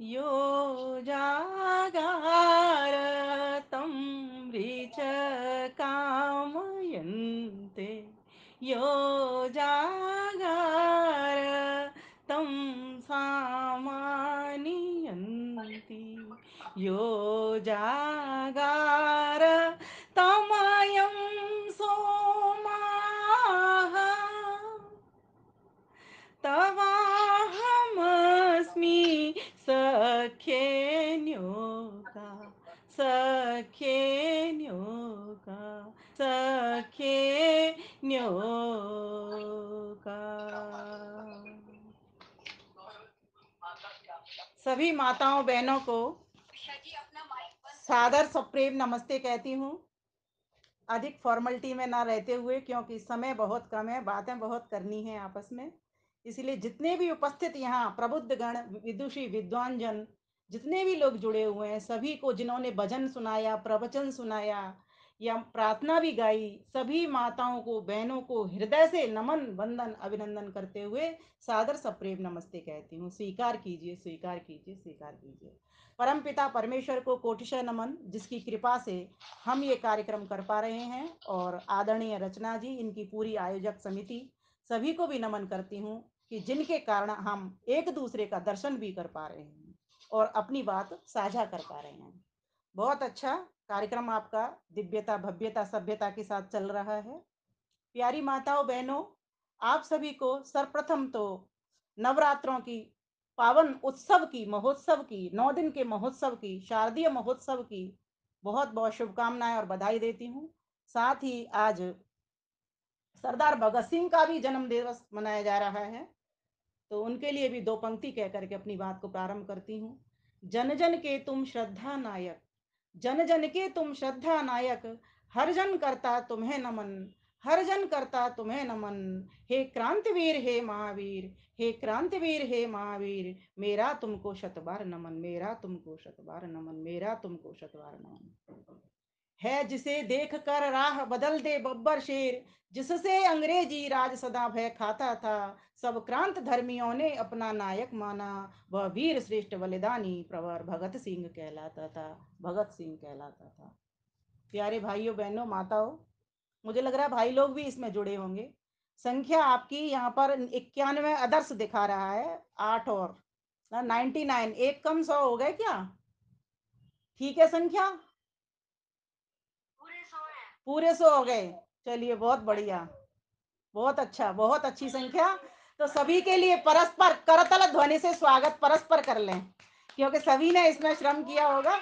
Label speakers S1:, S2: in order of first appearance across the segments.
S1: यो जागारतं कामयन्ते यो जागारतं सामानियन्ति यो जागार तमयं सोमाः तवाहमस्मि सख्येन्योका सख्येन्योका सख्येन्योका। सभी माताओं बहनों को सादर सप्रेम नमस्ते कहती हूँ, अधिक फॉर्मेलिटी में ना रहते हुए, क्योंकि समय बहुत कम है, बातें बहुत करनी है आपस में। इसलिए जितने भी उपस्थित यहाँ प्रबुद्ध गण, विदुषी, विद्वान जन, जितने भी लोग जुड़े हुए हैं, सभी को, जिन्होंने भजन सुनाया, प्रवचन सुनाया या प्रार्थना भी गाई, सभी माताओं को, बहनों को हृदय से नमन, वंदन, अभिनंदन करते हुए सादर सप्रेम नमस्ते कहती हूँ। स्वीकार कीजिए, स्वीकार कीजिए, स्वीकार कीजिए। परमपिता परमेश्वर को कोटिशः नमन, जिसकी कृपा से हम ये कार्यक्रम कर पा रहे हैं, और आदरणीय रचना जी, इनकी पूरी आयोजक समिति, सभी को भी नमन करती हूँ कि जिनके कारण हम एक दूसरे का दर्शन भी कर पा रहे हैं और अपनी बात साझा कर पा रहे हैं। बहुत अच्छा कार्यक्रम आपका दिव्यता, भव्यता, सभ्यता के साथ चल रहा है। प्यारी माताओं बहनों, आप सभी को सर्वप्रथम तो नवरात्रों की पावन उत्सव की, महोत्सव की, 9 दिन के महोत्सव की, शारदीय महोत्सव की बहुत बहुत शुभकामनाएं और बधाई देती हूँ। साथ ही आज सरदार भगत सिंह का भी जन्म दिवस मनाया जा रहा है, तो उनके लिए भी दो पंक्ति कह करके अपनी बात को प्रारंभ करती हूँ। जन जन के तुम श्रद्धा नायक, जन जन के तुम श्रद्धा नायक, हर जन करता तुम्हें नमन, हर जन करता तुम्हें नमन। हे क्रांतिवीर, हे महावीर, हे क्रांतिवीर, हे महावीर, मेरा तुमको शतबार नमन, मेरा तुमको शतबार नमन, मेरा तुमको शतबार नमन। है जिसे देख कर राह बदल दे बब्बर शेर, जिससे अंग्रेजी राज सदा भय खाता था, सब क्रांत धर्मियों ने अपना नायक माना, वह वीर श्रेष्ठ बलिदानी प्रवर भगत सिंह कहलाता था, भगत सिंह कहलाता था। प्यारे भाइयों बहनों माताओं, मुझे लग रहा है भाई लोग भी इसमें जुड़े होंगे। संख्या आपकी यहाँ पर 91 अदर्स दिखा रहा है, 8 और 99, एक कम 100 हो गए क्या? ठीक है संख्या, पूरे 100 हो गए। चलिए बहुत बढ़िया, बहुत अच्छा, बहुत अच्छी संख्या। तो सभी के लिए परस्पर करतल ध्वनि से स्वागत परस्पर कर लें, क्योंकि सभी ने इसमें श्रम किया होगा।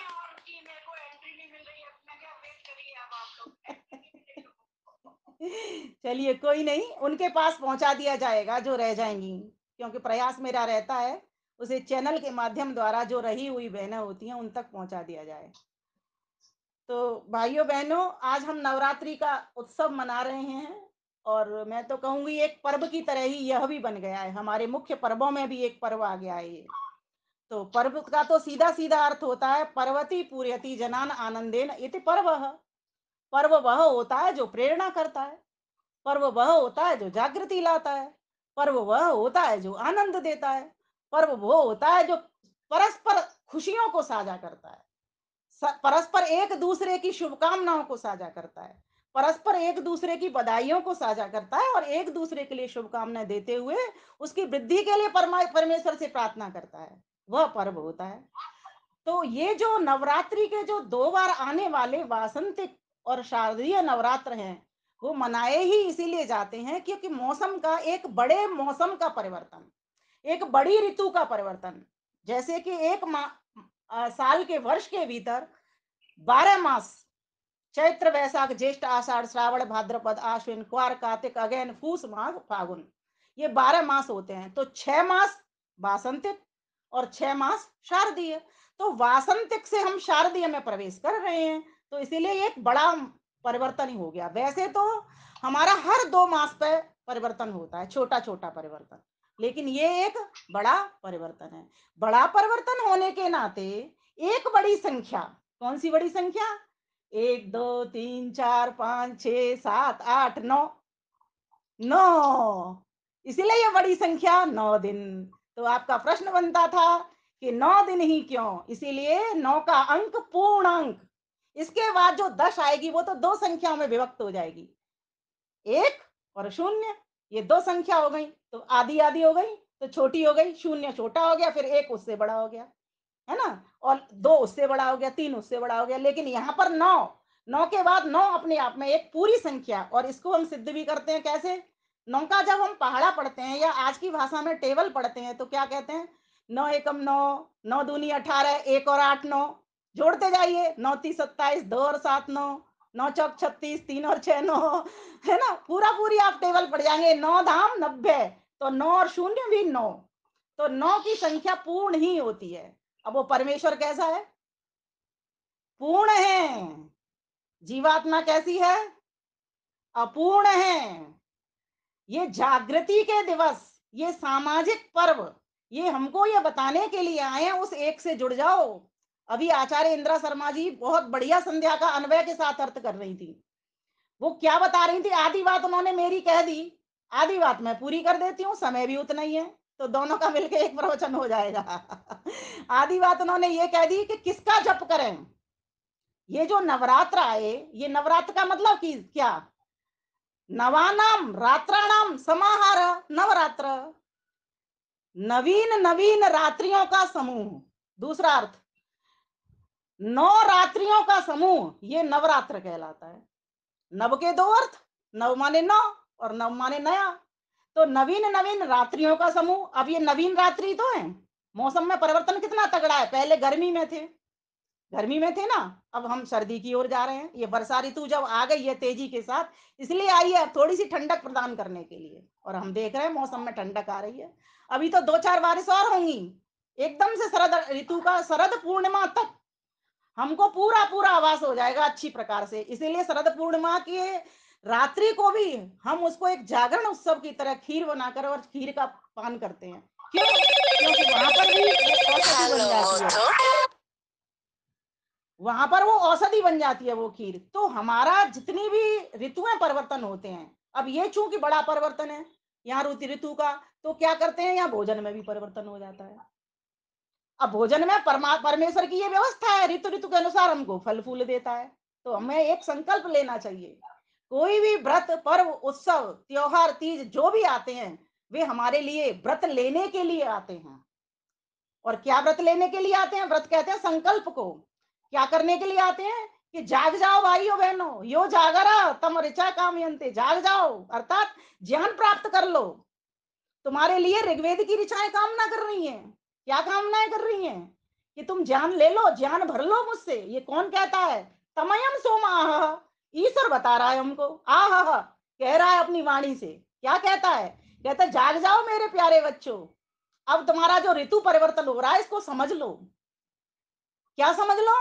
S1: चलिए कोई नहीं, उनके पास पहुंचा दिया जाएगा जो रह जाएंगी, क्योंकि प्रयास मेरा रहता है उसे चैनल के माध्यम द्वारा जो रही हुई बहनें होती हैं उन तक पहुंचा दिया जाए। तो भाइयों बहनों, आज हम नवरात्रि का उत्सव मना रहे हैं, और मैं तो कहूंगी एक पर्व की तरह ही यह भी बन गया है, हमारे मुख्य पर्वों में भी एक पर्व आ गया है ये। तो पर्व का तो सीधा सीधा अर्थ होता है पर्वती पूर्यति जनान आनंदेन इति पर्व। पर्व वह होता है जो प्रेरणा करता है, पर्व वह होता है जो जागृति लाता है, पर्व वह होता है जो आनंद देता है, पर्व वो होता है जो परस्पर खुशियों को साझा करता है, परस्पर एक दूसरे की शुभकामनाओं को साझा करता है, परस्पर एक दूसरे की बधाइयों को साझा करता है, और एक दूसरे के लिए शुभकामनाएं देते हुए उसकी वृद्धि के लिए परमेश्वर से प्रार्थना करता है, वह पर्व होता है। तो ये जो नवरात्रि के जो 2 बार आने वाले वासंतिक और शारदीय नवरात्र हैं, वो मनाए ही इसीलिए जाते हैं क्योंकि मौसम का, एक बड़े मौसम का परिवर्तन, एक बड़ी ऋतु का परिवर्तन, जैसे कि एक साल के वर्ष के भीतर 12 मास, चैत्र वैशाख ज्येष्ठ आषाढ़ श्रावण भाद्रपद आश्विन क्वार कार्तिक अगैन फूस माघ फागुन, ये 12 मास होते हैं। तो 6 मास वासंतिक और 6 मास शारदीय। तो वासंतिक से हम शारदीय में प्रवेश कर रहे हैं, तो इसीलिए एक बड़ा परिवर्तन ही हो गया। वैसे तो हमारा हर 2 मास पे परिवर्तन होता है, छोटा छोटा परिवर्तन, लेकिन ये एक बड़ा परिवर्तन है। बड़ा परिवर्तन होने के नाते एक बड़ी संख्या, कौन सी बड़ी संख्या? 1 2 3 4 5 6 7 8 9, 9, इसीलिए ये बड़ी संख्या 9 दिन। तो आपका प्रश्न बनता था कि 9 दिन ही क्यों, इसीलिए 9 का अंक पूर्ण अंक। इसके बाद जो 10 आएगी वो तो 2 संख्याओं में विभक्त हो जाएगी, 1 और 0। ये 2 संख्या हो गई, तो आधी-आधी हो गई, तो छोटी हो गई, 0 छोटा हो गया, फिर 1 उससे बड़ा हो गया, है ना? और 2 उससे बड़ा हो गया, 3 उससे बड़ा हो गया, लेकिन यहाँ पर 9, 9 के बाद 9 अपने आप में एक पूरी संख्या, और इसको हम सिद्ध भी करते हैं कैसे? 9 का जब हम पहाड़ा पढ़ते हैं या आज की भाषा में टेबल पढ़ते हैं तो क्या कहते हैं? 9 एकम 9, 9 दूनी 18, 1 और 8 9, जोड़ते जाइए, 9 तीस 27, 2 और 7 9, 9 चौक 36, 3 और 6 9, है ना? पूरा-पूरी आप टेबल पढ़ जाएँगे, 9 धाम 90, तो 9 और 0 भी 9, तो 9 की संख्या पूर्ण ही होती है। अब वो परमेश्वर कैसा है? पूर्ण है। जीवात्मा कैसी है? अपूर्ण है। ये जागृति के दिवस, ये सामाजिक पर्व, ये हमको ये बताने के लिए आए हैं, उस एक से जुड़ जाओ। अभी आचार्य इंदिरा शर्मा जी बहुत बढ़िया संध्या का अन्वय के साथ अर्थ कर रही थी। वो क्या बता रही थी, आधी बात उन्होंने मेरी कह दी, आधी बात मैं पूरी कर देती हूँ, समय भी उतना ही है, तो दोनों का मिलके एक प्रवचन हो जाएगा। आधी बात उन्होंने ये कह दी कि किसका जप करें। ये जो नवरात्र आए, ये नवरात्र का मतलब कि क्या? नवानाम रात्राणाम समाहार, नवरात्र, नवीन नवीन रात्रियों का समूह। दूसरा अर्थ, 9 रात्रियों का समूह, ये नवरात्र कहलाता है। नव के 2 अर्थ, नव माने 9 और नव माने नया, तो नवीन नवीन रात्रियों का समूह। अब ये नवीन रात्रि तो है, मौसम में परिवर्तन कितना तगड़ा है, पहले गर्मी में थे, गर्मी में थे ना, अब हम सर्दी की ओर जा रहे हैं। ये वर्षा ऋतु जब आ गई है तेजी के साथ, इसलिए आई है थोड़ी सी ठंडक प्रदान करने के लिए, और हम देख रहे हैं मौसम में ठंडक आ रही है। अभी तो 2-4 बारिश और होंगी, एकदम से शरद ऋतु का शरद पूर्णिमा तक हमको पूरा पूरा आभास हो जाएगा अच्छी प्रकार से। इसीलिए शरद पूर्णिमा की रात्रि को भी हम उसको एक जागरण उत्सव की तरह खीर बनाकर और खीर का पान करते हैं। क्यों? क्योंकि वहां पर भी वो औषधि बन जाती है, वहां पर वो औषधि बन जाती है वो खीर। तो हमारा जितनी भी ऋतुएं परिवर्तन होते हैं, अब ये चूंकि बड़ा परिवर्तन है यहाँ ऋतु ऋतु का, तो क्या करते हैं, यहाँ भोजन में भी परिवर्तन हो जाता है। अब भोजन में परमेश्वर की ये व्यवस्था है, ऋतु ऋतु के अनुसार हमको फल फूल देता है। तो हमें एक संकल्प लेना चाहिए, कोई भी व्रत पर्व उत्सव त्योहार तीज जो भी आते हैं, वे हमारे लिए व्रत लेने के लिए आते हैं। और क्या व्रत लेने के लिए आते हैं? व्रत कहते हैं संकल्प को। क्या करने के लिए आते हैं? कि जाग जाओ भाइयों बहनों, यो जागरा तम ऋचा कामयन्ते, जाग जाओ, अर्थात ज्ञान प्राप्त कर लो। तुम्हारे लिए ऋग्वेद की ऋचाएं कामना कर रही हैं। क्या कामनाएं कर रही हैं? कि तुम ज्ञान ले लो, ज्ञान भर लो मुझसे। ये कौन कहता है? तमयम सोमा, ईश्वर बता रहा है हमको, कह रहा है अपनी वाणी से। क्या कहता है? कहता है जाग जाओ मेरे प्यारे बच्चों, अब तुम्हारा जो ऋतु परिवर्तन हो रहा है इसको समझ लो। क्या समझ लो?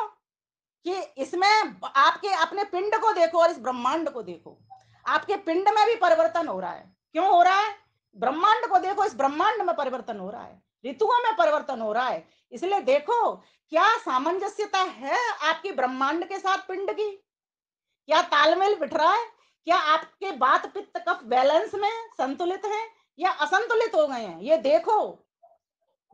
S1: कि इसमें आपके अपने पिंड को देखो और इस ब्रह्मांड को देखो, आपके पिंड में भी परिवर्तन हो रहा है। क्यों हो रहा है? ब्रह्मांड को देखो, इस ब्रह्मांड में परिवर्तन हो रहा है, ऋतुओं में परिवर्तन हो रहा है। इसलिए देखो, क्या सामंजस्यता है आपकी ब्रह्मांड के साथ पिंड की? क्या तालमेल बिठ रहा है? क्या आपके बात पित्त कफ बैलेंस में संतुलित है या असंतुलित हो गए हैं? ये देखो,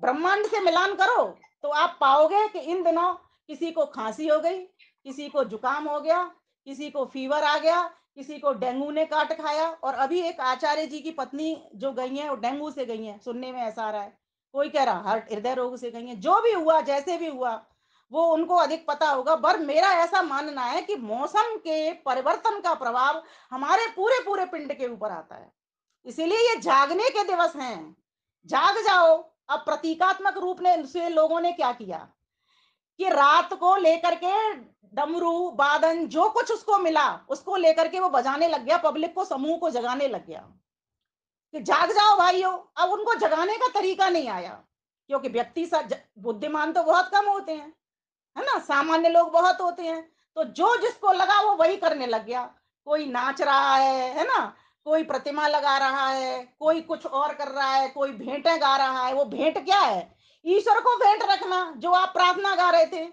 S1: ब्रह्मांड से मिलान करो, तो आप पाओगे कि इन दिनों किसी को खांसी हो गई, किसी को जुकाम हो गया, किसी को फीवर आ गया, किसी को डेंगू ने काट खाया। और अभी एक आचार्य जी की पत्नी जो गई है वो डेंगू से गई है, सुनने में ऐसा आ रहा है। कोई कह रहा हार्ट हृदय रोग से गई है। जो भी हुआ, जैसे भी हुआ, वो उनको अधिक पता होगा। पर मेरा ऐसा मानना है कि मौसम के परिवर्तन का प्रभाव हमारे पूरे पूरे पिंड के ऊपर आता है। इसीलिए ये जागने के दिवस हैं, जाग जाओ। अब प्रतीकात्मक रूप से लोगों ने क्या किया कि रात को लेकर के डमरू बादन जो कुछ उसको मिला उसको लेकर के वो बजाने लग गया, पब्लिक को समूह को जगाने लग गया कि जाग जाओ भाइयों। अब उनको जगाने का तरीका नहीं आया, क्योंकि व्यक्ति बुद्धिमान तो बहुत कम होते हैं, है ना, सामान्य लोग बहुत होते हैं। तो जो जिसको लगा वो वही करने लग गया। कोई नाच रहा है ना, कोई प्रतिमा लगा रहा है, कोई कुछ और कर रहा है, कोई भेंटें गा रहा है। वो भेंट क्या है? ईश्वर को भेंट रखना, जो आप प्रार्थना गा रहे थे,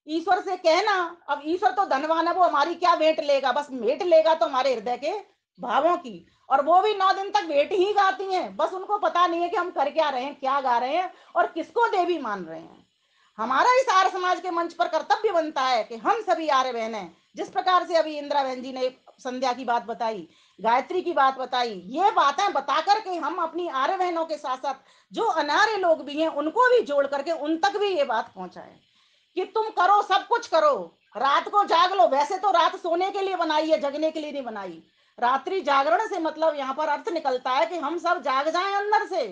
S1: ईश्वर से कहना। अब ईश्वर तो धनवान है, वो हमारी क्या भेंट लेगा? बस भेंट लेगा तो हमारे हृदय के भावों की। और वो भी 9 दिन तक भेंट ही गाती हैं। बस उनको पता नहीं है कि हम कर क्या रहे हैं, क्या गा रहे हैं और किसको देवी मान रहे हैं। हमारा इस आर्य समाज के मंच पर कर्तव्य बनता है कि हम सभी आर्य बहनें, जिस प्रकार से अभी इंदिरा बहन जी ने संध्या की बात बताई, गायत्री की बात बताई, ये बातें बता करके हम अपनी आर्य बहनों के साथ साथ जो अनार्य लोग भी हैं उनको भी जोड़ करके उन तक भी ये बात पहुंचाएं कि तुम करो, सब कुछ करो, रात को जाग लो। वैसे तो रात सोने के लिए बनाई है, जगने के लिए नहीं बनाई। रात्रि जागरण से मतलब यहाँ पर अर्थ निकलता है कि हम सब जाग जाएं, अंदर से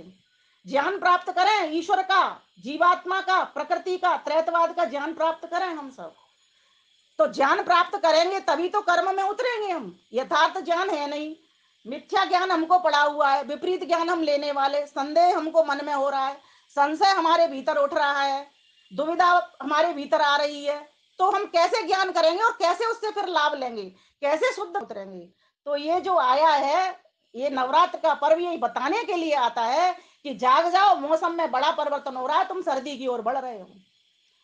S1: ज्ञान प्राप्त करें, ईश्वर का, जीवात्मा का, प्रकृति का, त्रैतवाद का ज्ञान प्राप्त करें हम सब। तो ज्ञान प्राप्त करेंगे तभी तो कर्म में उतरेंगे हम। यथार्थ ज्ञान है नहीं, मिथ्या ज्ञान हमको पड़ा हुआ है, विपरीत ज्ञान हम लेने वाले, संदेह हमको मन में हो रहा है, संशय हमारे भीतर उठ रहा है, दुविधा हमारे भीतर आ रही है। तो हम कैसे ज्ञान करेंगे और कैसे उससे फिर लाभ लेंगे, कैसे शुद्ध उतरेंगे। तो ये जो आया है, ये नवरात्र का पर्व यही बताने के लिए आता है कि जाग जाओ, मौसम में बड़ा परिवर्तन हो रहा है, तुम सर्दी की ओर बढ़ रहे हो।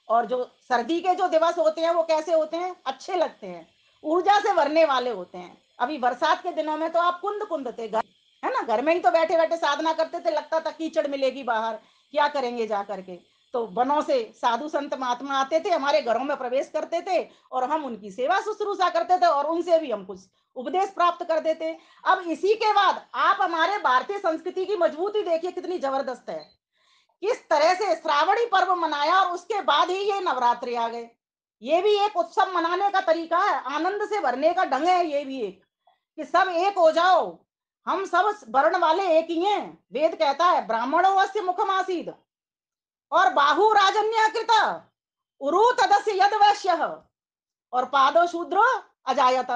S1: और जो सर्दी के जो दिवस होते हैं वो कैसे होते हैं, अच्छे लगते हैं, ऊर्जा से भरने वाले होते हैं। अभी बरसात के दिनों में तो आप कुंद कुंद थे, है ना, घर में ही तो बैठे बैठे साधना करते थे, लगता था कीचड़ मिलेगी बाहर, क्या करेंगे जा करके। तो वनों से साधु संत महात्मा आते थे, हमारे घरों में प्रवेश करते थे और हम उनकी सेवा शुश्रूषा करते थे और उनसे भी हम कुछ उपदेश प्राप्त कर देते। अब इसी के बाद आप हमारे भारतीय संस्कृति की मजबूती देखिए कितनी जबरदस्त है। किस तरह से श्रावणी पर्व मनाया और उसके बाद ही ये नवरात्रि आ गए। ये भी एक उत्सव मनाने का तरीका है, आनंद से भरने का ढंग है। ये भी एक कि सब एक हो जाओ, हम सब वर्ण वाले एक ही हैं। वेद कहता है ब्राह्मणो अस्य मुखमासीद और बाहु राजन्यकृत उरु तदस्य यद वैश्य और पादो शूद्र अजायत।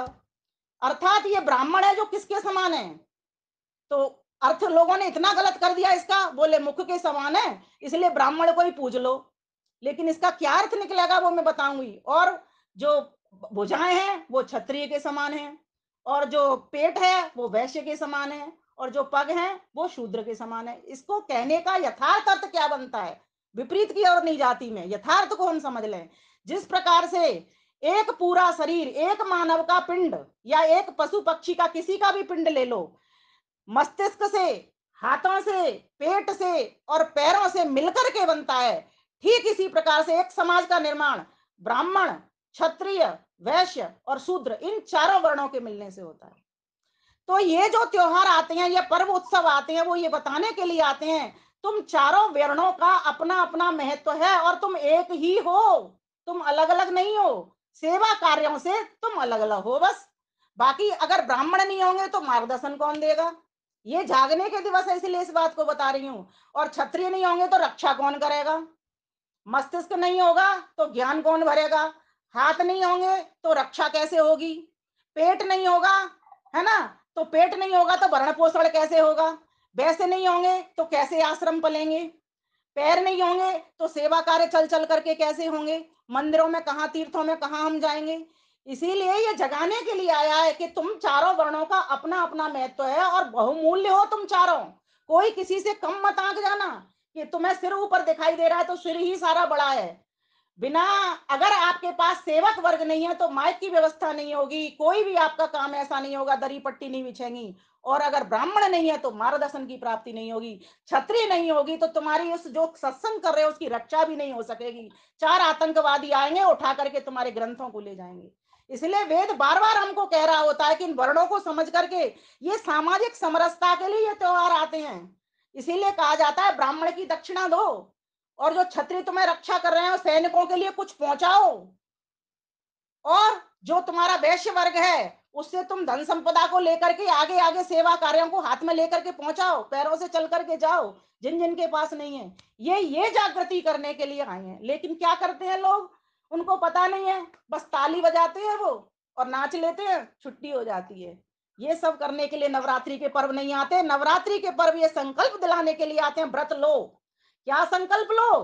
S1: अर्थात ये ब्राह्मण है जो किसके समान है। तो अर्थ लोगों ने इतना गलत कर दिया इसका, बोले मुख के समान है इसलिए ब्राह्मण को ही पूज लो। लेकिन इसका क्या अर्थ निकलेगा वो मैं बताऊंगी। और जो भुजाएं हैं वो क्षत्रिय के समान है, और जो पेट है वो वैश्य के समान है, और जो पग है वो शूद्र के समान है। इसको कहने का यथार्थ अर्थ क्या बनता है, विपरीत की ओर नहीं जाती में, यथार्थ को हम समझ लें। जिस प्रकार से एक पूरा शरीर, एक मानव का पिंड या एक पशु पक्षी का किसी का भी पिंड ले लो, मस्तिष्क से, हाथों से, पेट से और पैरों से मिलकर के बनता है, ठीक इसी प्रकार से एक समाज का निर्माण ब्राह्मण, क्षत्रिय, वैश्य और शूद्र इन चारों वर्णों के मिलने से होता है। तो ये जो त्योहार आते हैं, ये पर्व उत्सव आते हैं, वो ये बताने के लिए आते हैं तुम चारों वर्णों का अपना अपना महत्व है और तुम एक ही हो, तुम अलग अलग नहीं हो। सेवा कार्यों से तुम अलग अलग हो बस। बाकी अगर ब्राह्मण नहीं होंगे तो मार्गदर्शन कौन देगा। ये जागने के दिवस है इसलिए इस बात को बता रही हूँ। और क्षत्रिय नहीं होंगे तो रक्षा कौन करेगा, मस्तिष्क नहीं होगा तो ज्ञान कौन भरेगा, हाथ नहीं होंगे तो रक्षा कैसे होगी, पेट नहीं होगा, है ना, तो पेट नहीं होगा तो भरण पोषण कैसे होगा, वैसे नहीं होंगे तो कैसे आश्रम पलेंगे, पैर नहीं होंगे तो सेवा कार्य चल चल करके कैसे होंगे, मंदिरों में कहाँ, तीर्थों में कहाँ हम जाएंगे। इसीलिए ये जगाने के लिए आया है कि तुम चारों वर्णों का अपना अपना महत्व है और बहुमूल्य हो तुम चारों। कोई किसी से कम मत आंक जाना कि तुम्हें सिर ऊपर दिखाई दे रहा है तो सिर ही सारा बड़ा है। बिना, अगर आपके पास सेवक वर्ग नहीं है तो माइक की व्यवस्था नहीं होगी, कोई भी आपका काम ऐसा नहीं होगा, दरी पट्टी नहीं बिछेंगी। और अगर ब्राह्मण नहीं है तो मार्गदर्शन की प्राप्ति नहीं होगी, क्षत्रिय नहीं होगी तो तुम्हारी उस जो सत्संग कर रहे हो उसकी रक्षा भी नहीं हो सकेगी। चार आतंकवादी आएंगे उठा करके तुम्हारे ग्रंथों को ले जाएंगे। इसलिए वेद बार बार हमको कह रहा होता है कि इन वर्णों को समझ करके ये सामाजिक समरसता के लिए ये त्योहार आते हैं। इसीलिए कहा जाता है ब्राह्मण की दक्षिणा दो और जो क्षत्रिय तुम्हें रक्षा कर रहे हैं सैनिकों के लिए कुछ पहुंचाओ, और जो तुम्हारा वैश्य वर्ग है उससे तुम धन संपदा को लेकर के आगे आगे सेवा कार्यों को हाथ में लेकर के पहुंचाओ, पैरों से चल करके जाओ जिन जिन के पास नहीं है। ये जागृति करने के लिए आए हैं। लेकिन क्या करते हैं लोग, उनको पता नहीं है, बस ताली बजाते हैं वो और नाच लेते हैं, छुट्टी हो जाती है। ये सब करने के लिए नवरात्रि के पर्व नहीं आते। नवरात्रि के पर्व ये संकल्प दिलाने के लिए आते हैं, व्रत लो। क्या संकल्प लो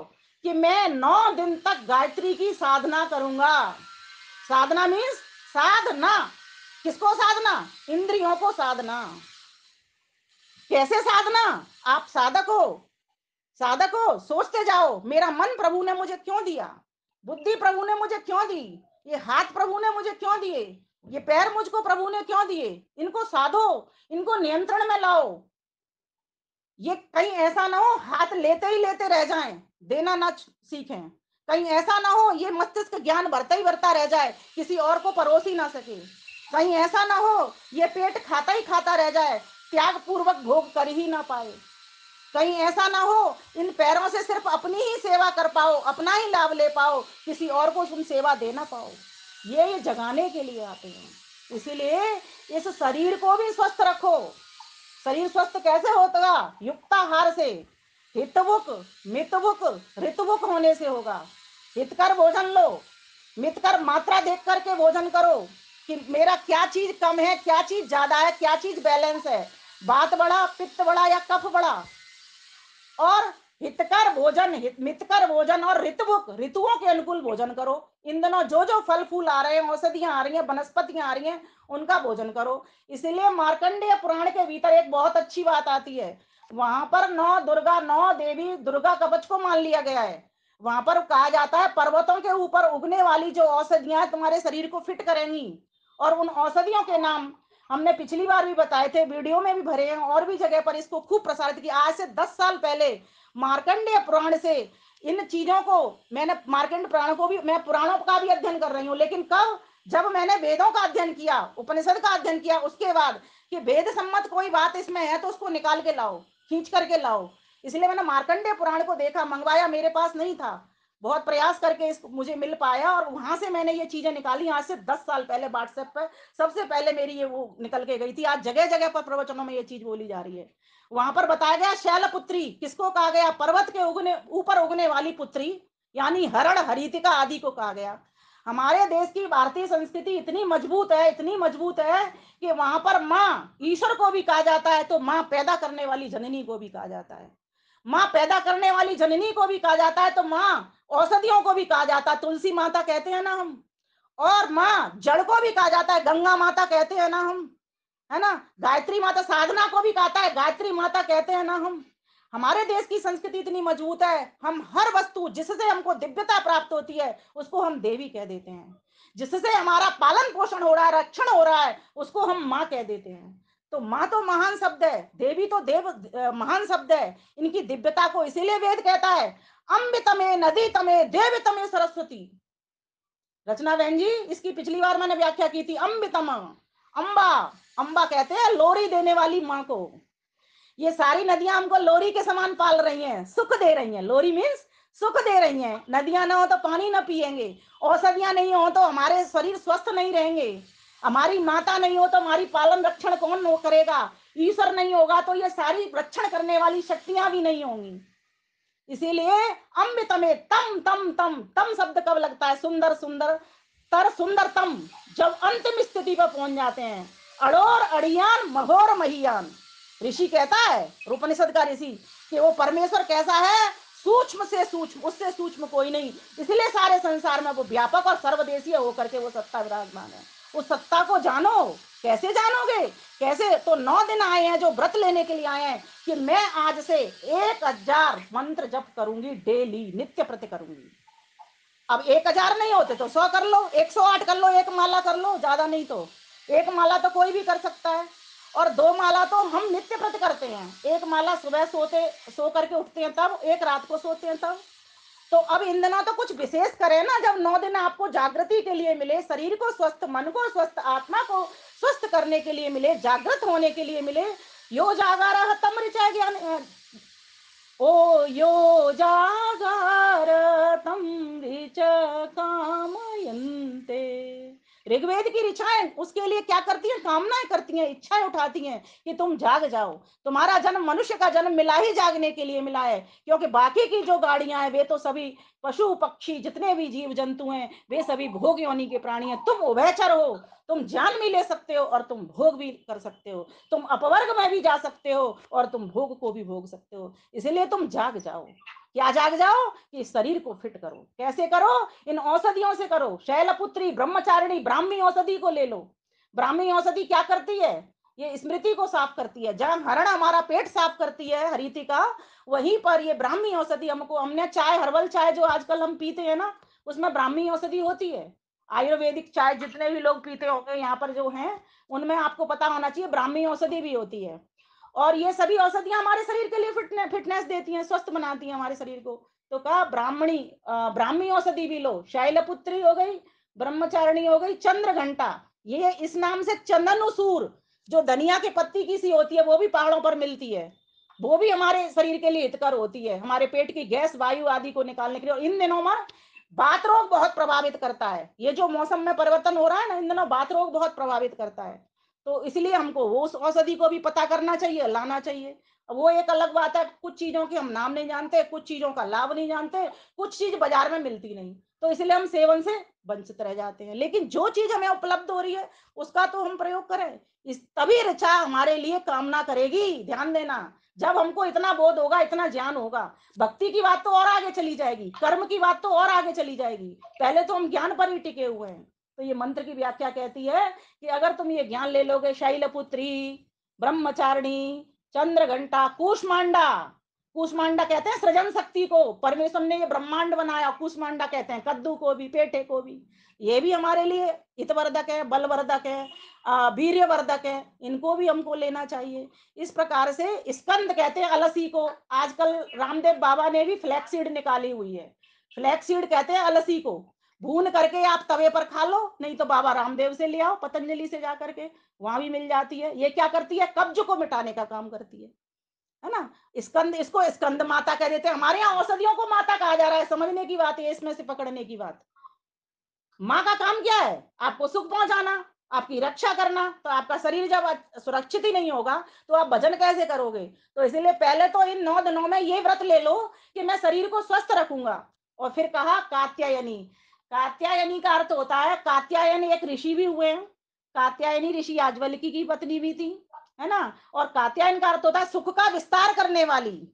S1: कि मैं 9 दिन तक गायत्री की साधना करूंगा। साधना मीन्स साधना, किसको साधना, इंद्रियों को साधना। कैसे साधना, आप साधक हो, साधक हो, सोचते जाओ मेरा मन प्रभु ने मुझे क्यों दिया, बुद्धि प्रभु ने मुझे क्यों दी, ये हाथ प्रभु ने मुझे क्यों दिए, ये पैर मुझको प्रभु ने क्यों दिए? इनको साधो, इनको नियंत्रण में लाओ। ये कहीं ऐसा ना हो हाथ लेते ही लेते रह जाएं, देना ना सीखें। कहीं ऐसा ना हो ये मस्तिष्क ज्ञान भरता ही भरता रह जाए, किसी और को परोस ही ना सके। कहीं ऐसा ना हो ये पेट खाता ही खाता रह जाए, त्याग पूर्वक भोग कर ही ना पाए। कहीं ऐसा ना हो इन पैरों से सिर्फ अपनी ही सेवा कर पाओ, अपना ही लाभ ले पाओ, किसी और को तुम सेवा दे ना पाओ। ये जगाने के लिए आते हैं। इसीलिए इस शरीर को भी स्वस्थ रखो। शरीर स्वस्थ कैसे होगा? युक्ताहार से। हितवुक, मितवुक, ऋतवुक होने से होगा। हितकर भोजन लो, मितकर मात्रा देख करके भोजन करो कि मेरा क्या चीज कम है, क्या चीज ज्यादा है, क्या चीज बैलेंस है। बात बड़ा, पित्त बड़ा या कफ बड़ा। और हितकर भोजन, मितकर भोजन और ऋतुक, ऋतुओं के अनुकूल भोजन करो। इन दिनों जो जो फल फूल आ रहे हैं, औषधियां आ रही हैं, वनस्पतियां आ रही हैं, उनका भोजन करो। इसीलिए मार्कंडेय पुराण के भीतर एक बहुत अच्छी बात आती है। वहां पर नौ दुर्गा, नौ देवी दुर्गा कवच को मान लिया गया है। वहां पर कहा जाता है पर्वतों के ऊपर उगने वाली जो औषधियां तुम्हारे शरीर को फिट करेंगी। और उन औषधियों के नाम हमने पिछली बार भी बताए थे, वीडियो में भी भरे हैं और भी जगह पर इसको खूब प्रसारित किया। आज से 10 साल पहले मार्कंडेय पुराण से इन चीजों को, मैंने मार्कंड पुराण को भी, मैं पुराणों का भी अध्ययन कर रही हूँ, लेकिन कब? जब मैंने वेदों का अध्ययन किया, उपनिषद का अध्ययन किया, उसके बाद कि वेद सम्मत कोई बात इसमें है तो उसको निकाल के लाओ, खींच करके लाओ। इसलिए मैंने मार्कंडेय पुराण को देखा, मंगवाया, मेरे पास नहीं था, बहुत प्रयास करके इस मुझे मिल पाया और वहां से मैंने ये चीजें निकाली। आज से 10 साल पहले व्हाट्सएप पर सबसे पहले मेरी ये वो निकल के गई थी। आज जगह जगह पर प्रवचनों में ये चीज बोली जा रही है। वहां पर बताया गया शैलपुत्री किसको कहा गया? पर्वत के उगने ऊपर उगने वाली पुत्री, यानी हरण हरितिका आदि को कहा गया। हमारे देश की भारतीय संस्कृति इतनी मजबूत है, इतनी मजबूत है कि वहां पर माँ ईश्वर को भी कहा जाता है, तो माँ पैदा करने वाली जननी को भी कहा जाता है। माँ पैदा करने वाली जननी को भी कहा जाता है, तो माँ औषधियों को भी कहा जाता है, तुलसी माता कहते हैं ना हम। और माँ जड़ को भी कहा जाता है, गंगा माता कहते हैं ना हम, है ना। गायत्री माता, साधना को भी कहता है गायत्री माता कहते हैं ना हम। हमारे देश की संस्कृति इतनी मजबूत है, हम हर वस्तु जिससे हमको दिव्यता प्राप्त होती है उसको हम देवी कह देते हैं। जिससे हमारा पालन पोषण हो रहा है, रक्षण हो रहा है, उसको हम माँ कह देते हैं। तो माँ तो महान शब्द है, देवी तो देव महान शब्द है। इनकी दिव्यता को इसीलिए वेद कहता है अम्बितमे नदी तमे देव तमे सरस्वती। रचना बहन जी, इसकी पिछली बार मैंने व्याख्या की थी। अम्बितमा, अम्बा, अम्बा कहते हैं लोरी देने वाली माँ को। ये सारी नदियां हमको लोरी के समान पाल रही हैं, सुख दे रही हैं। लोरी मीन्स सुख दे रही हैं। नदियां ना हो तो पानी ना पिएंगे, औषधियां नहीं हो तो हमारे शरीर स्वस्थ नहीं रहेंगे, हमारी माता नहीं हो तो हमारी पालन रक्षण कौन करेगा? ईश्वर नहीं होगा तो ये सारी रक्षण करने वाली शक्तियां भी नहीं होंगी। इसीलिए अमृत में तम तम तम, तम शब्द कब लगता है? सुंदर सुंदर तर सुंदरतम, जब अंतिम स्थिति पर पहुंच जाते हैं। अड़ोर अड़ियान महोर महियान, ऋषि कहता है, उपनिषद का ऋषि, कि वो परमेश्वर कैसा है? सूक्ष्म से सूक्ष्म, उससे सूक्ष्म कोई नहीं। इसलिए सारे संसार में वो व्यापक और सर्वदेशीय होकर के वो सत्ता विराजमान है। उस सत्ता को जानो। कैसे जानोगे? कैसे? तो 9 दिन आए हैं जो व्रत लेने के लिए आए हैं कि मैं आज से 1000 मंत्र जप करूंगी, डेली नित्य प्रति करूंगी। अब 1000 नहीं होते तो 100 कर लो, 108 कर लो, एक माला कर लो, ज्यादा नहीं तो। एक माला तो कोई भी कर सकता है, और 2 माला तो हम नित्य प्रति करते हैं। एक माला सुबह सो करके उठते हैं तब, एक रात को सोते हैं तब। तो अब इन दिनों तो कुछ विशेष करें ना, जब 9 दिन आपको जागृति के लिए मिले, शरीर को स्वस्थ, मन को स्वस्थ, आत्मा को स्वस्थ करने के लिए मिले, जागृत होने के लिए मिले। यो जागारा तम ऋचा ज्ञान, ओ यो जागार तम ऋच कामयन्ते। ऋग्वेद की ऋचाएं उसके लिए क्या करती हैं? कामनाएं करती हैं, इच्छाएं उठाती हैं कि तुम जाग जाओ। तुम्हारा जन्म, मनुष्य का जन्म मिला ही जागने के लिए मिला है, क्योंकि बाकी की जो गाड़ियां हैं वे तो सभी पशु पक्षी, जितने भी जीव जंतु हैं वे सभी भोग योनि के प्राणी हैं। तुम उभयचर हो, तुम जान भी ले सकते हो और तुम भोग भी कर सकते हो, तुम अपवर्ग में भी जा सकते हो और तुम भोग को भी भोग सकते हो। इसलिए तुम जाग जाओ। क्या जाग जाओ? कि शरीर को फिट करो। कैसे करो? इन औषधियों से करो। शैलपुत्री, ब्रह्मचारिणी, ब्राह्मी औषधि को ले लो। ब्राह्मी औषधि क्या करती है? ये स्मृति को साफ करती है। जहां हरण हमारा पेट साफ करती है हरितिका, वहीं पर ये ब्राह्मी औषधि हमको, हमने चाय, हर्बल चाय जो आजकल हम पीते हैं ना, उसमें ब्राह्मी औषधि होती है। आयुर्वेदिक चाय जितने भी लोग पीते होंगे यहाँ पर जो हैं, उनमें आपको पता होना चाहिए ब्राह्मी औषधि भी होती है। और ये सभी औषधियाँ हमारे शरीर के लिए फिटनेस देती हैं, स्वस्थ बनाती हैं हमारे शरीर को। तो कहा ब्राह्मी औषधि भी लो, शैलपुत्री हो गई, ब्रह्मचारिणी हो गई, चंद्रघंटा, ये इस नाम से चंदनुसूर, जो धनिया की पत्ती की सी होती है, वो भी पहाड़ों पर मिलती है, वो भी हमारे शरीर के लिए हितकर होती है, हमारे पेट की गैस वायु आदि को निकालने के लिए। और इन दिनों में बात रोग बहुत प्रभावित करता है, ये जो मौसम में परिवर्तन हो रहा है ना, इन दिनों बात रोग बहुत प्रभावित करता है। तो इसलिए हमको वो उस औषधि को भी पता करना चाहिए, लाना चाहिए। वो एक अलग बात है, कुछ चीजों के हम नाम नहीं जानते, कुछ चीजों का लाभ नहीं जानते, कुछ चीज बाजार में मिलती नहीं, तो इसलिए हम सेवन से वंचित रह जाते हैं। लेकिन जो चीज हमें उपलब्ध हो रही है उसका तो हम प्रयोग करें, इस तभी ऋचा हमारे लिए कामना करेगी। ध्यान देना, जब हमको इतना बोध होगा, इतना ज्ञान होगा, भक्ति की बात तो और आगे चली जाएगी, कर्म की बात तो और आगे चली जाएगी, पहले तो हम ज्ञान पर ही टिके हुए हैं। तो ये मंत्र की व्याख्या कहती है कि अगर तुम ये ज्ञान ले लोगे, शैलपुत्री, ब्रह्मचारिणी, चंद्रघंटा, कूष्मांडा, कूष्मांडा कहते हैं सृजन शक्ति को, परमेश्वर ने ये ब्रह्मांड बनाया, कूष्मांडा कहते हैं कद्दू को भी, पेठे को भी, ये भी हमारे लिए हितवर्धक है, बलवर्धक है, वीर्यवर्धक है, इनको भी हमको लेना चाहिए। इस प्रकार से स्कंद कहते हैं अलसी को, आजकल रामदेव बाबा ने भी फ्लैक्सीड निकाली हुई है, फ्लैक्सीड कहते हैं अलसी को, भून करके आप तवे पर खा लो, नहीं तो बाबा रामदेव से ले आओ, पतंजलि से जा करके, वहां भी मिल जाती है। ये क्या करती है, कब्ज को मिटाने का काम करती है ना। स्कंद, इसको स्कंद माता कह देते हैं, हमारे यहाँ औषधियों को माता कहा जा रहा है, समझने की बात है, इसमें से पकड़ने की बात। माँ का काम क्या है, आपको सुख पहुंचाना, आपकी रक्षा करना। तो आपका शरीर जब सुरक्षित ही नहीं होगा तो आप भजन कैसे करोगे। तो इसीलिए पहले तो इन 9 दिनों में ये व्रत ले लो कि मैं शरीर को स्वस्थ रखूंगा। और फिर कहा कात्यायनी, कात्यायनी का अर्थ होता है, कात्यायन एक ऋषि भी हुए हैं, कात्यायनी ऋषि याज्वल्की की पत्नी भी थी, है ना। और कात्यायन का अर्थ होता है सुख का विस्तार करने वाली,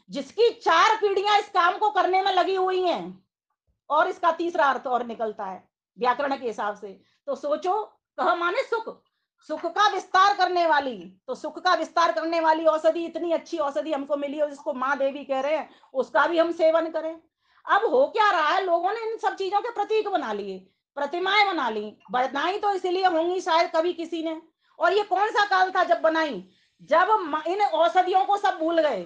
S1: जिसकी 4 पीढ़ियां इस काम को करने में लगी हुई हैं। और इसका तीसरा अर्थ और निकलता है व्याकरण के हिसाब से। तो सोचो, कह माने सुख, सुख का विस्तार करने वाली, तो सुख का विस्तार करने वाली औषधि, इतनी अच्छी औषधि हमको मिली है, जिसको माँ देवी कह रहे हैं, उसका भी हम सेवन करें। अब हो क्या रहा है, लोगों ने इन सब चीजों के प्रतीक बना लिए, प्रतिमाएं बना ली, बनाई तो इसीलिए होंगी शायद कभी किसी ने। और ये कौन सा काल था जब बनाई, जब इन औषधियों को सब भूल गए,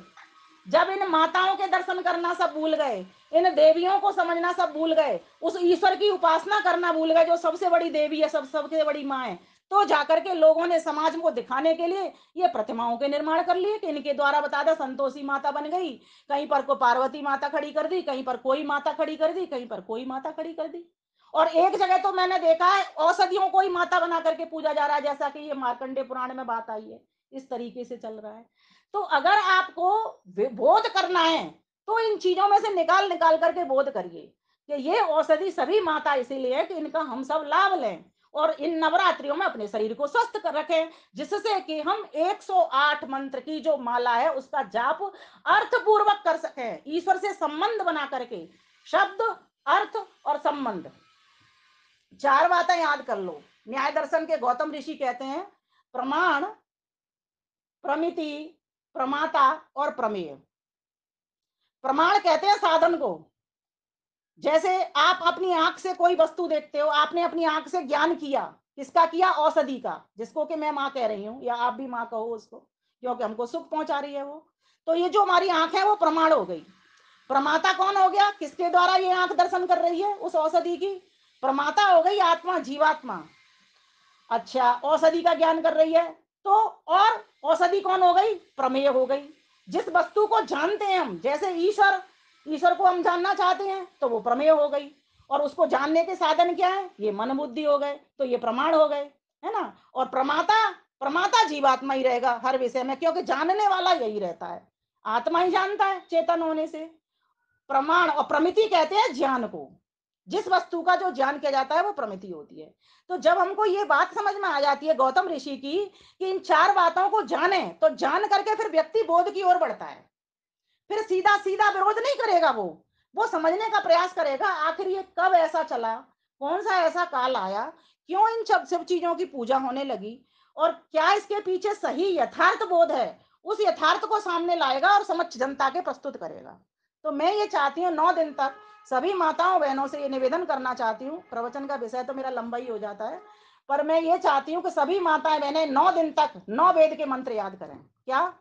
S1: जब इन माताओं के दर्शन करना सब भूल गए, इन देवियों को समझना सब भूल गए, उस ईश्वर की उपासना करना भूल गए जो सबसे बड़ी देवी है, सबसे बड़ी माँ है, तो जाकर के लोगों ने समाज को दिखाने के लिए ये प्रतिमाओं के निर्माण कर लिए कि इनके द्वारा बता दो, संतोषी माता बन गई, कहीं पर को पार्वती माता खड़ी कर दी, कहीं पर कोई माता खड़ी कर दी, कहीं पर कोई माता खड़ी कर दी। और एक जगह तो मैंने देखा है औषधियों को ही माता बना करके पूजा जा रहा है, जैसा कि ये मार्कंडे पुराण में बात आई है, इस तरीके से चल रहा है। तो अगर आपको बोध करना है तो इन चीजों में से निकाल निकाल करके बोध करिए कि ये औषधि सभी माता इसीलिए है कि इनका हम सब लाभ लें और इन नवरात्रियों में अपने शरीर को स्वस्थ कर रखें, जिससे कि हम 108 मंत्र की जो माला है उसका जाप अर्थपूर्वक कर सकें, ईश्वर से संबंध बना करके, शब्द, अर्थ और संबंध, 4 बातें याद कर लो। न्याय दर्शन के गौतम ऋषि कहते हैं प्रमाण, प्रमिति, प्रमाता और प्रमेय। प्रमाण कहते हैं साधन को, जैसे आप अपनी आंख से कोई वस्तु देखते हो, आपने अपनी आंख से ज्ञान किया, किसका किया, औषधि का, जिसको कि मैं माँ कह रही हूँ या आप भी माँ कहो उसको, क्योंकि हमको सुख पहुंचा रही है वो। तो ये जो हमारी आंख है वो प्रमाण हो गई। प्रमाता कौन हो गया, किसके द्वारा ये आंख दर्शन कर रही है, उस औषधि की। प्रमाता हो गई आत्मा, जीवात्मा। अच्छा, औषधि का ज्ञान कर रही है तो, और औषधि कौन हो गई, प्रमेय हो गई। जिस वस्तु को जानते हैं हम, जैसे ईश्वर, ईश्वर को हम जानना चाहते हैं तो वो प्रमेय हो गई, और उसको जानने के साधन क्या है, ये मन बुद्धि हो गए, तो ये प्रमाण हो गए, है ना। और प्रमाता, प्रमाता जीवात्मा ही रहेगा हर विषय में, क्योंकि जानने वाला यही रहता है, आत्मा ही जानता है चेतन होने से। प्रमाण और प्रमिति कहते हैं ज्ञान को, जिस वस्तु का जो ज्ञान किया जाता है वो प्रमिति होती है। तो जब हमको ये बात समझ में आ जाती है गौतम ऋषि की कि इन 4 बातों को जाने, तो जान करके फिर व्यक्ति बोध की ओर बढ़ता है, फिर सीधा सीधा विरोध नहीं करेगा, वो समझने का प्रयास करेगा आखिर ये कब ऐसा चला, कौन सा ऐसा काल आया, क्यों इन सब चीजों की पूजा होने लगी, और क्या इसके पीछे सही यथार्थ बोध है, उस यथार्थ को सामने लाएगा और समझ जनता के प्रस्तुत करेगा। तो मैं ये चाहती हूँ 9 दिन तक सभी माताओं बहनों से ये निवेदन करना चाहती हूँ, प्रवचन का विषय तो मेरा लंबा ही हो जाता है, पर मैं ये चाहती हूँ कि सभी माताएं बहनें 9 दिन तक 9 वेद के मंत्र याद करें। क्या?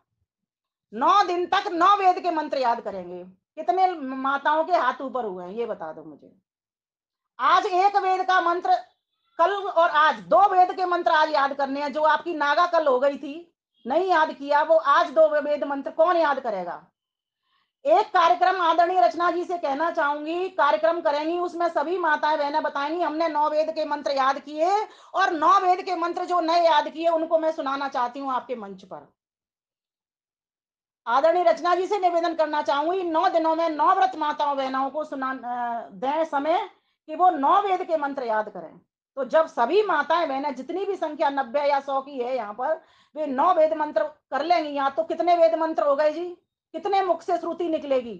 S1: 9 दिन तक 9 वेद के मंत्र याद करेंगे। कितने माताओं के हाथ ऊपर हुए हैं ये बता दो मुझे। आज एक वेद का मंत्र, कल और आज 2 वेद के मंत्र आज याद करने हैं। जो आपकी नागा कल हो गई थी, नहीं याद किया, वो आज 2 वेद मंत्र कौन याद करेगा? एक कार्यक्रम आदरणीय रचना जी से कहना चाहूंगी, कार्यक्रम करेंगी, उसमें सभी माताएं बहनें बताएंगी हमने 9 वेद के मंत्र याद किए, और 9 वेद के मंत्र जो नए याद किए उनको मैं सुनाना चाहती हूँ आपके मंच पर। आदरणीय रचना जी से निवेदन करना चाहूंगी 9 दिनों में 9 व्रत माताओं बहनों को सुना दें समय कि वो 9 वेद के मंत्र याद करें। तो जब सभी माताएं बहनें, जितनी भी संख्या 90 या 100 की है यहाँ पर, वे 9 वेद मंत्र कर लेंगी यहाँ, तो कितने वेद मंत्र हो गए जी? कितने मुख से श्रुति निकलेगी?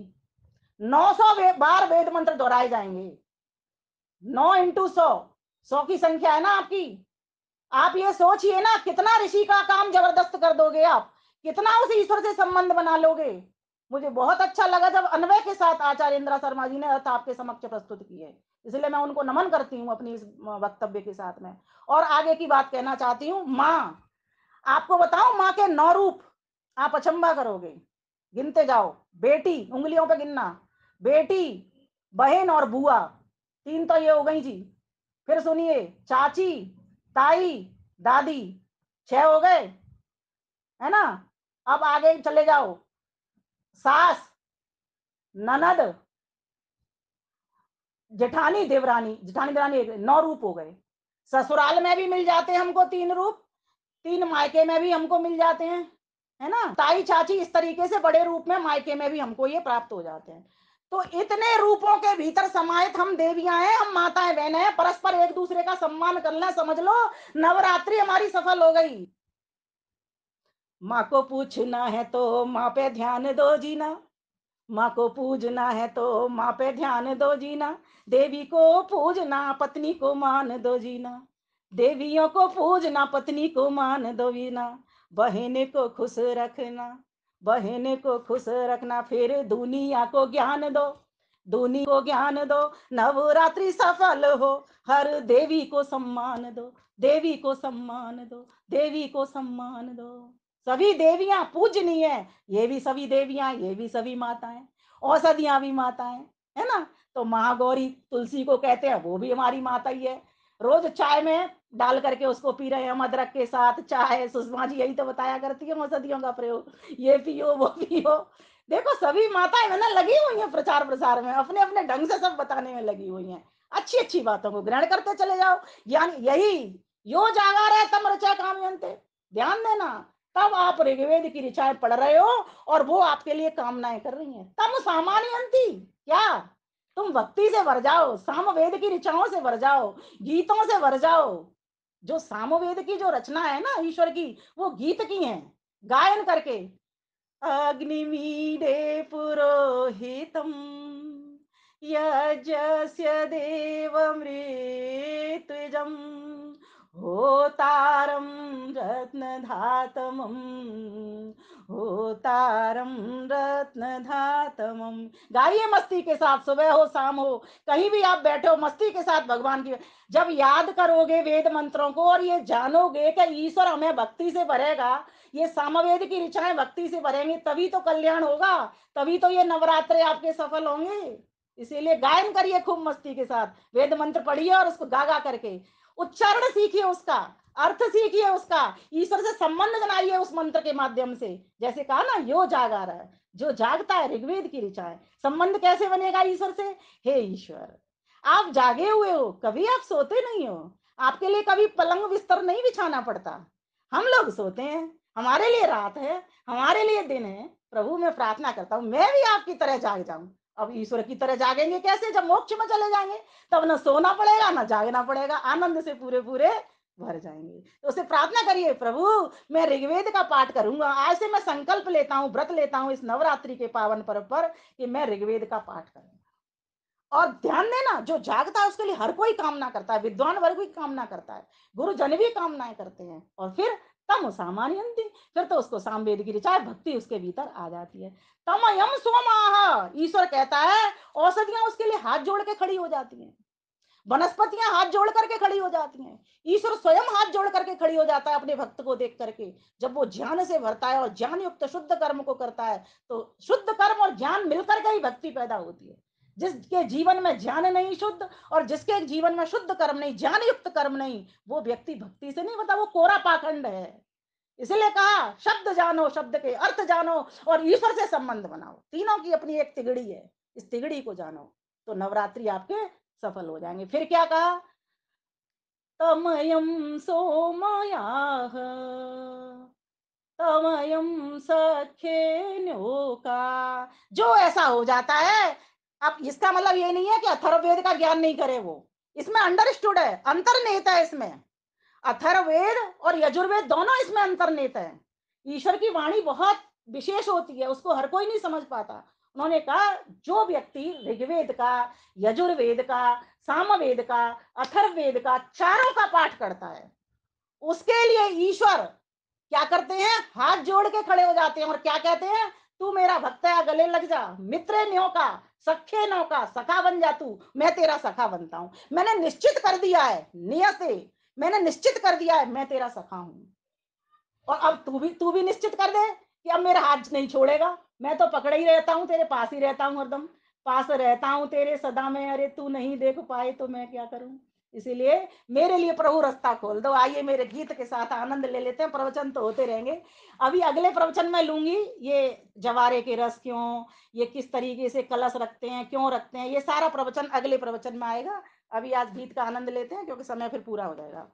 S1: 900 बार वेद मंत्र दोहराए जाएंगे। 9 इंटू 100, 100 की संख्या है ना आपकी। आप ये सोचिए ना, कितना ऋषि का काम जबरदस्त कर दोगे आप, कितना उस ईश्वर से संबंध बना लोगे। मुझे बहुत अच्छा लगा जब अन्वय के साथ आचार्य इंदिरा शर्मा जी ने अर्थ आपके समक्ष प्रस्तुत किए, इसलिए मैं उनको नमन करती हूँ अपनी इस वक्तव्य के साथ में। और आगे की बात कहना चाहती हूँ। माँ, आपको बताऊं माँ के 9 रूप, आप अचंबा करोगे। गिनते जाओ। बेटी, उंगलियों पे गिनना, बेटी, बहन और बुआ, 3 तो ये हो गई जी। फिर सुनिए, चाची, ताई, दादी, 6 हो गए, है ना। अब आगे चले जाओ, सास, ननद, जेठानी, देवरानी, जेठानी देवरानी, 9 रूप हो गए। ससुराल में भी मिल जाते हैं हमको 3 रूप, 3 मायके में भी हमको मिल जाते हैं, है ना। ताई चाची इस तरीके से बड़े रूप में मायके में भी हमको ये प्राप्त हो जाते हैं। तो इतने रूपों के भीतर समाहित हम देवियां हैं, हम माताएं बहनें हैं, परस्पर एक दूसरे का सम्मान करना, समझ लो नवरात्रि हमारी सफल हो गई। माँ को पूछना है तो माँ पे ध्यान दो जीना, माँ को पूजना है तो माँ पे ध्यान दो जीना, देवी को पूजना पत्नी को मान दो जीना, देवियों को पूजना पत्नी को मान दो जीना, बहन को खुश रखना, बहन को खुश रखना, फिर दुनिया को ज्ञान दो, दुनिया को ज्ञान दो, नवरात्रि सफल हो, हर देवी को सम्मान दो, देवी को सम्मान दो, देवी को सम्मान दो। सभी देवियां पूजनीय है, ये भी सभी देवियां, ये भी सभी माताएं, औषधियां भी माताएं, है ना। तो महागौरी तुलसी को कहते हैं, वो भी हमारी माता ही है। रोज चाय में डाल करके उसको पी रहे हैं हम, अदरक के साथ चाय। सुषमा जी यही तो बताया करती है औषधियों का प्रयोग, ये पियो वो पियो। देखो सभी माताएं है ना लगी हुई हैं प्रचार प्रसार में, अपने अपने ढंग से सब बताने में लगी हुई हैं। अच्छी अच्छी बातों को ग्रहण करते चले जाओ। ज्ञान यही, यो जागा रहे तम ऋचा कामयन्ते, ध्यान देना। तब आप ऋग्वेद की ऋचाएं पढ़ रहे हो और वो आपके लिए कामनाएं कर रही हैं। तम सामान्यंती, क्या? तुम भक्ति से भर जाओ, सामवेद की ऋचाओं से भर जाओ, गीतों से भर जाओ। जो सामवेद की जो रचना है ना ईश्वर की, वो गीत की है, गायन करके। अग्निमीडे पुरोहितम यज्ञस्य देवमृत्युजम् होतारं रत्नधातमं, होतारं रत्नधातमं। गाइए मस्ती के साथ, सुबह हो शाम हो, कहीं भी आप बैठे हो, मस्ती के साथ भगवान की जब याद करोगे वेद मंत्रों को, और ये जानोगे कि ईश्वर हमें भक्ति से भरेगा, ये सामवेद की ऋचाएं भक्ति से भरेंगे, तभी तो कल्याण होगा, तभी तो ये नवरात्रे आपके सफल होंगे। इसीलिए गायन करिए खूब मस्ती के साथ, वेद मंत्र पढ़िए और उसको गा गा करके उच्चारण सीखिए, उसका अर्थ सीखिए, उसका ईश्वर से संबंध बनाइए उस मंत्र के माध्यम से। जैसे कहा ना, यो जागा रहा है, जो जागता है ऋग्वेद की ऋचाएं, संबंध कैसे बनेगा ईश्वर से? हे ईश्वर, आप जागे हुए हो, कभी आप सोते नहीं हो, आपके लिए कभी पलंग बिस्तर नहीं बिछाना पड़ता। हम लोग सोते हैं, हमारे लिए रात है, हमारे लिए दिन है। प्रभु मैं प्रार्थना करता हूँ मैं भी आपकी तरह जाग जाऊं। अब ईश्वर की तरह जागेंगे कैसे? जब मोक्ष में चले जाएंगे, तब ना सोना पड़ेगा ना जागना पड़ेगा, आनंद से पूरे पूरे भर जाएंगे। तो उसे प्रार्थना करिए, प्रभु मैं ऋग्वेद का पाठ करूंगा, आज से मैं संकल्प लेता हूँ, व्रत लेता हूँ इस नवरात्रि के पावन पर्व पर कि मैं ऋग्वेद का पाठ करूंगा। और ध्यान देना, जो जागता है उसके लिए हर कोई कामना करता है, विद्वान वर्ग भी कामना करता है, गुरुजन भी कामनाएं करते हैं। और फिर तम सामान्यंती, फिर तो उसको सामवेद की ऋचा भक्ति उसके भीतर आ जाती है। तमयम सोमाह, ईश्वर कहता है औषधियां उसके लिए हाथ जोड़ के खड़ी हो जाती हैं, वनस्पतियां हाथ जोड़ करके खड़ी हो जाती हैं, ईश्वर स्वयं हाथ जोड़ करके खड़ी हो जाता है अपने भक्त को देख करके। जब वो ज्ञान से भरता है और ज्ञान युक्त शुद्ध कर्म को करता है, तो शुद्ध कर्म और ज्ञान मिलकर के ही भक्ति पैदा होती है। जिसके जीवन में ज्ञान नहीं शुद्ध, और जिसके जीवन में शुद्ध कर्म नहीं, ज्ञान युक्त कर्म नहीं, वो व्यक्ति भक्ति से नहीं बता, वो कोरा पाखंड है। इसलिए कहा शब्द जानो, शब्द के अर्थ जानो, और ईश्वर से संबंध बनाओ। तीनों की अपनी एक तिगड़ी है, इस तिगड़ी को जानो तो नवरात्रि आपके सफल हो जाएंगे। फिर क्या कहा? तमयम सोमयाः तमयम सख्येन्योका। जो ऐसा हो जाता है, अब इसका मतलब ये नहीं है कि अथर्ववेद का ज्ञान नहीं करे वो, इसमें अंडरस्टूड है, अंतर्निहित है इसमें। अथर्ववेद और यजुर्वेद दोनों इसमें अंतर्निहित है। ईश्वर की वाणी बहुत विशेष होती है, उसको हर कोई नहीं समझ पाता। उन्होंने कहा जो व्यक्ति ऋग्वेद का, यजुर्वेद का, सामवेद का, अथर्ववेद का, चारों का पाठ करता है, उसके लिए ईश्वर क्या करते हैं? हाथ जोड़ के खड़े हो जाते हैं और क्या कहते हैं? तू मेरा भक्त है, गले लग जा, मित्र न्यो का, सखे नो का, सखा बन जा, तू, मैं तेरा सखा बनता हूं। मैंने निश्चित कर दिया है नियत से, मैंने निश्चित कर दिया है मैं तेरा सखा हूं। और अब तू भी निश्चित कर दे कि अब मेरा हाथ नहीं छोड़ेगा, मैं तो पकड़े ही रहता हूं, तेरे पास ही रहता हूं, हरदम पास रहता हूं तेरे सदा में। अरे तू नहीं देख पाए तो मैं क्या करूं? इसीलिए मेरे लिए प्रभु रास्ता खोल दो। आइए मेरे गीत के साथ आनंद ले लेते हैं, प्रवचन तो होते रहेंगे। अभी अगले प्रवचन में लूंगी ये जवारे के रस क्यों, ये किस तरीके से कलश रखते हैं, क्यों रखते हैं, ये सारा प्रवचन अगले प्रवचन में आएगा। अभी आज गीत का आनंद लेते हैं क्योंकि समय फिर पूरा हो जाएगा।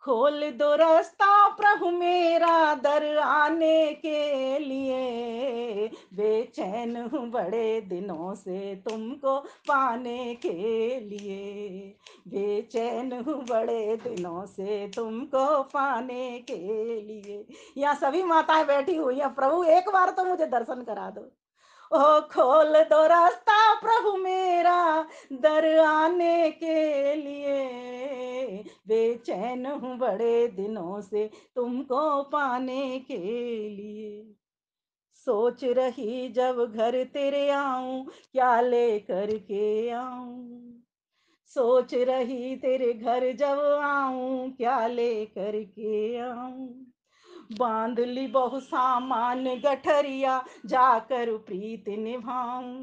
S1: खोल दो रास्ता प्रभु मेरा दर आने के लिए, बेचैन हूँ बड़े दिनों से तुमको पाने के लिए, बेचैन हूँ बड़े दिनों से तुमको पाने के लिए। यहाँ सभी माताएं बैठी हुई हैं, प्रभु एक बार तो मुझे दर्शन करा दो। ओ खोल दो रास्ता प्रभु मेरा दर आने के लिए, बेचैन हूँ बड़े दिनों से तुमको पाने के लिए। सोच रही जब घर तेरे आऊं, क्या लेकर के आऊं, सोच रही तेरे घर जब आऊं, क्या लेकर के आऊं। बांध ली बहु सामान गठरिया, जाकर प्रीत निभाऊं,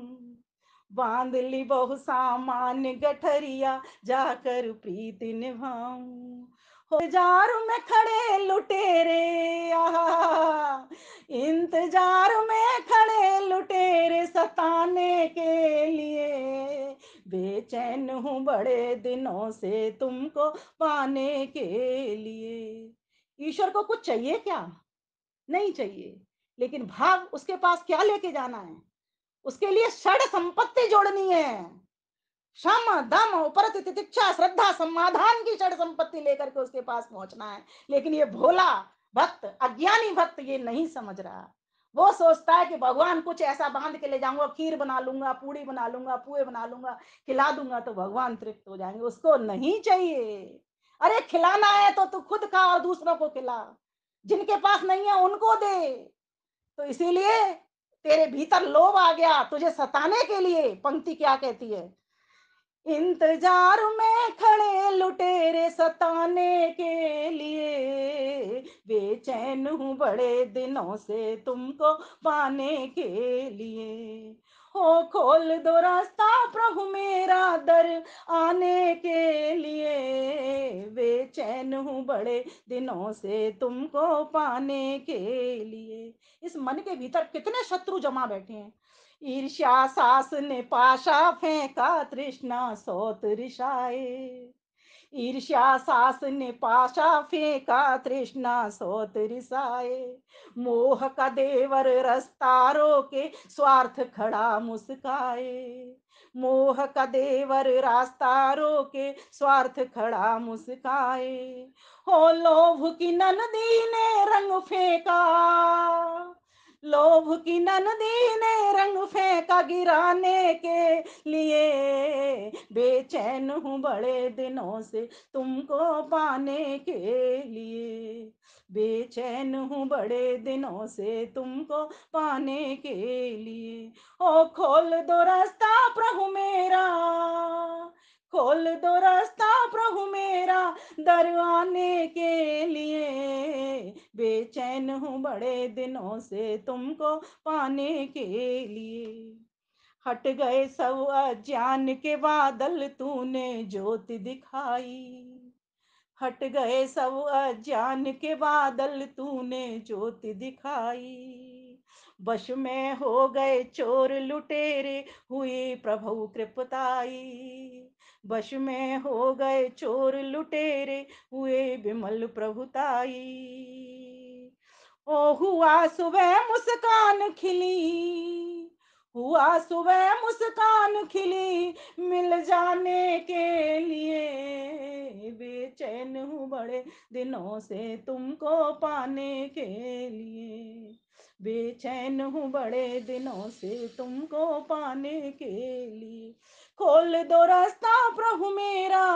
S1: बांध ली बहु सामान गठरिया, जाकर प्रीत निभाऊं। हो इंतजार में खड़े लुटेरे, आहा, इंतजार में खड़े लुटेरे सताने के लिए, बेचैन हूँ बड़े दिनों से तुमको पाने के लिए। ईश्वर को कुछ चाहिए क्या? नहीं चाहिए, लेकिन भाग उसके पास क्या लेके जाना है? उसके लिए षड संपत्ति जोड़नी है। क्षम दम उपरत तितिक्षा श्रद्धा समाधान की षड संपत्ति लेकर के उसके पास पहुंचना है। लेकिन ये भोला भक्त, अज्ञानी भक्त ये नहीं समझ रहा। वो सोचता है कि भगवान कुछ ऐसा बांध के ले जाऊंगा, खीर बना लूंगा, पूड़ी बना लूंगा, पुए बना लूंगा, खिला दूंगा तो भगवान तृप्त हो जाएंगे। उसको नहीं चाहिए। अरे खिलाना है तो तू खुद खा और दूसरों को खिला, जिनके पास नहीं है उनको दे। तो इसीलिए तेरे भीतर लोभ आ गया, तुझे सताने के लिए। पंक्ति क्या कहती है? इंतजार में खड़े लुटेरे सताने के लिए, बेचैन हूँ बड़े दिनों से तुमको पाने के लिए। हो खोल दो रास्ता प्रभु मेरा दर आने के लिए, बेचैन हूँ बड़े दिनों से तुमको पाने के लिए। इस मन के भीतर कितने शत्रु जमा बैठे हैं। ईर्ष्या सास ने पाशा फेंका, तृष्णा सोत रिसाए, ईर्ष्या सास ने पाशा फेंका, तृष्णा सोत रिसाए। मोह का देवर रास्ता रोके, स्वार्थ खड़ा मुस्काए, मोह का देवर रास्ता रोके, स्वार्थ खड़ा मुस्काए। हो लोभ की ननदी ने रंग फेंका, लोभ की ननदी ने रंग फेंका गिराने के लिए, बेचैन हूँ बड़े दिनों से तुमको पाने के लिए, बेचैन हूँ बड़े दिनों से तुमको पाने के लिए। ओ खोल दो रास्ता प्रभु मेरा, खोल दो रास्ता प्रभु मेरा दर आने के लिए, बेचैन हूँ बड़े दिनों से तुमको पाने के लिए। हट गए सब अज्ञान के बादल तूने ज्योति दिखाई, हट गए सब अज्ञान के बादल तूने ज्योति दिखाई। वश में हो गए चोर लुटेरे हुई प्रभु कृपताई, वश में हो गए चोर लुटेरे हुए विमल प्रभुताई। ओ हुआ सुबह मुस्कान खिली, हुआ सुबह मुस्कान खिली मिल जाने के लिए, बेचैन हूँ बड़े दिनों से तुमको पाने के लिए, बेचैन हूँ बड़े दिनों से तुमको पाने के लिए। खोल दो रास्ता प्रभु मेरा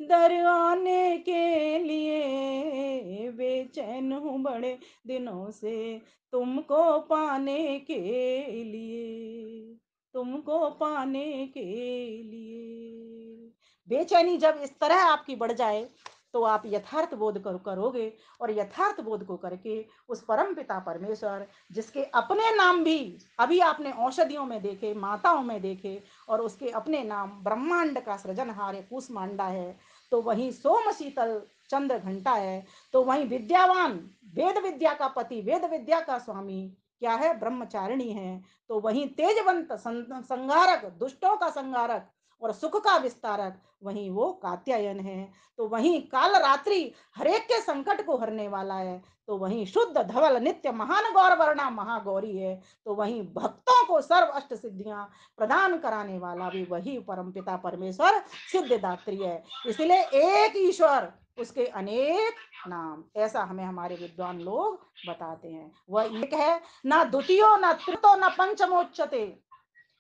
S1: दर आने के लिए, बेचैन हूँ बड़े दिनों से तुमको पाने के लिए, तुमको पाने के लिए। बेचैनी जब इस तरह आपकी बढ़ जाए तो आप यथार्थ बोध करोगे, और यथार्थ बोध को करके उस परम पिता परमेश्वर जिसके अपने नाम भी अभी आपने औषधियों में देखे, माताओं में देखे, और उसके अपने नाम ब्रह्मांड का सृजनहार कूष्मांडा है, तो वहीं सोम शीतल चंद्र घंटा है, तो वहीं विद्यावान वेद विद्या का पति, वेद विद्या का स्वामी क्या है, ब्रह्मचारिणी है, तो वहीं तेजवंत संहारक, दुष्टों का संहारक और सुख का विस्तारक वहीं वो कात्यायन है, तो वहीं काल रात्रि हरेक के संकट को हरने वाला है, तो वहीं शुद्ध धवल नित्य महान गौर वर्णा महागौरी है, तो वहीं भक्तों को सर्व अष्ट सिद्धियां प्रदान कराने वाला भी वही परमपिता परमेश्वर सिद्धिदात्री है। इसलिए एक ईश्वर उसके अनेक नाम, ऐसा हमें हमारे विद्वान लोग बताते हैं। वह एक है, ना द्वितीयो न तृतीयो न पंचमो उच्यते,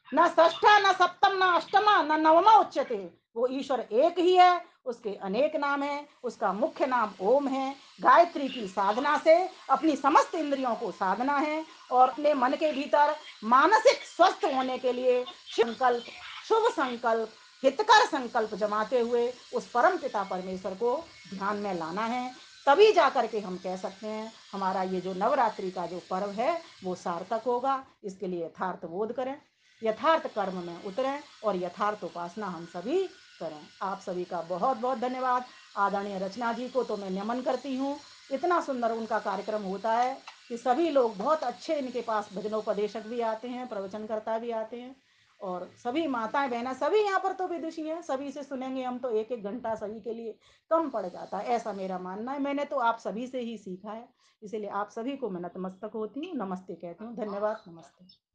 S1: न षष्ठा न सप्तम न अष्टमा न नवमा उच्यते। वो ईश्वर एक ही है, उसके अनेक नाम है, उसका मुख्य नाम ओम है। गायत्री की साधना से अपनी समस्त इंद्रियों को साधना है, और अपने मन के भीतर मानसिक स्वस्थ होने के लिए संकल्प, शुभ संकल्प, हितकर संकल्प जमाते हुए उस परम पिता परमेश्वर को ध्यान में लाना है। तभी जाकर के हम कह सकते हैं हमारा ये जो नवरात्रि का जो पर्व है वो सार्थक होगा। इसके लिए यथार्थ बोध करें, यथार्थ कर्म में उतरें और यथार्थ उपासना हम सभी करें। आप सभी का बहुत बहुत धन्यवाद। आदरणीय रचना जी को तो मैं नमन करती हूँ, इतना सुंदर उनका कार्यक्रम होता है कि सभी लोग बहुत अच्छे, इनके पास भजनोपदेशक भी आते हैं, प्रवचनकर्ता भी आते हैं, और सभी माताएं बहना सभी यहाँ पर तो विदुषी हैं, सभी से सुनेंगे हम तो एक एक घंटा सभी के लिए कम पड़ जाता है, ऐसा मेरा मानना है। मैंने तो आप सभी से ही सीखा है, इसलिए आप सभी को मैं नतमस्तक होती हूँ, नमस्ते कहती हूँ। धन्यवाद, नमस्ते।